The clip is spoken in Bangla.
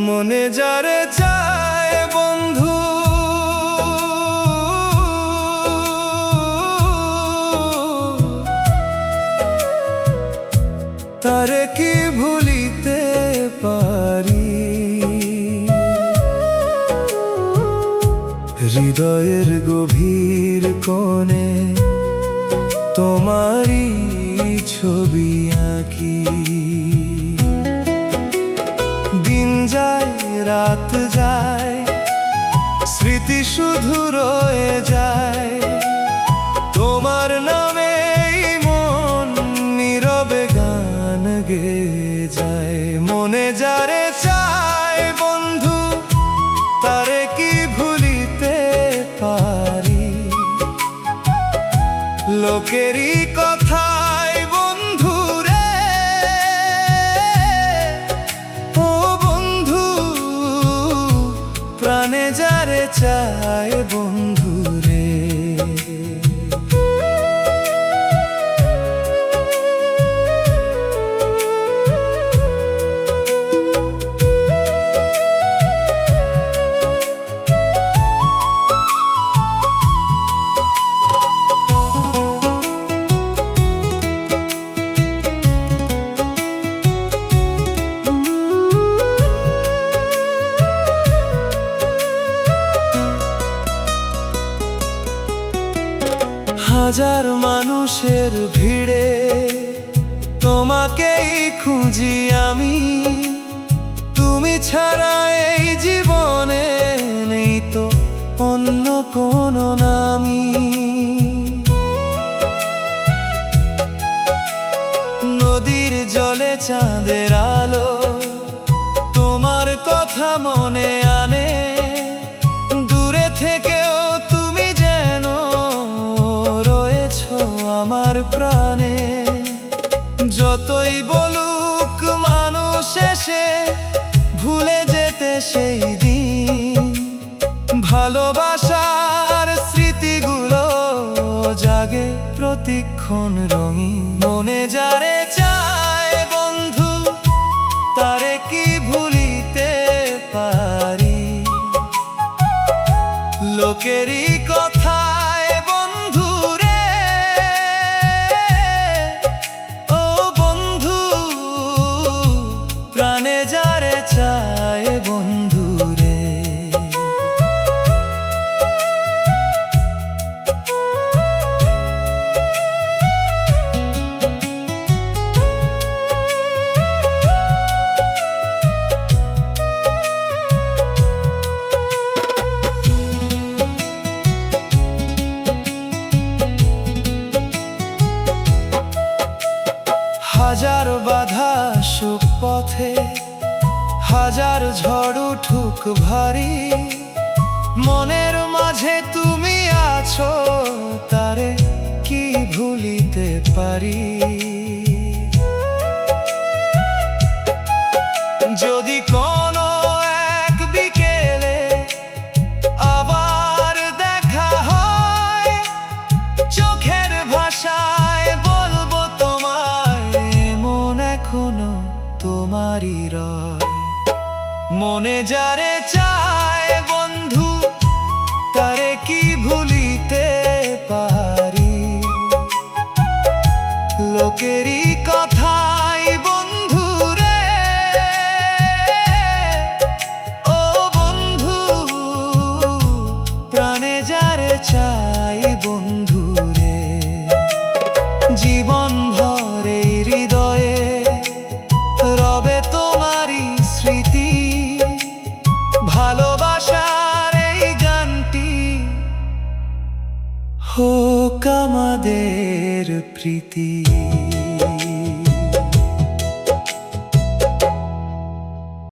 মনে যারে চায় বন্ধু তারে কি ভুলিতে পারি, হৃদয়ের গভীর কোণে তোমারই ছবি আঁকি। দিন যায় রাত যায়, স্মৃতি শুধু রয়ে যায়, তোমার নামে মন নীরবে গান গেয়ে যায়। মনে যারে চায় বন্ধু তারে কি ভুলিতে পারি, লোকেরই কথায় বন্ধু রে, ও বন্ধু প্রাণে যারে চায় বন্ধু রে। হাজার মানুষের ভিড়ে তোমাকেই খুঁজি আমি, তুমি ছাড়া এই জীবনে নেই তো অন্য কোনো নামই। নদীর জলে চাঁদের আলো তোমার কথা মনে আনে, দূরে থেকেও তুমি যেন রয়েছো আমার প্রাণে। যতই বলুক মানুষ এসে ভুলে যেতে সেই দিন, ভালোবাসার স্মৃতিগুলো জাগে প্রতিক্ষণ রঙিন। মনে যারে চায় বন্ধু তারে কি ভুলিতে পারি, লোকেরই কথায় বন্ধু রে, ও বন্ধু প্রাণে যারে চায় বন্ধু রে। হাজার বাধা সুখ পথে, হাজার ঝড় উঠুক ভারী, মনের মাঝে তুমি আছো তারে কি ভুলিতে পারি। যদি কোনো এক বিকেলে আবার দেখা হয়, চোখের ভাষায় বলবো তোমায় মন এখনো তোমারই রয়। মনে যারে চায় বন্ধু তারে কি ভুলিতে পারি, লোকেরই কথাই বন্ধু রে, ও বন্ধু প্রাণে যারে চাই বন্ধু রে। জীবন ভরে হৃদয়ে রবে তোমারই স্মৃতি, ভালোবাসার এই গানটি হোক আমাদের প্রীতি।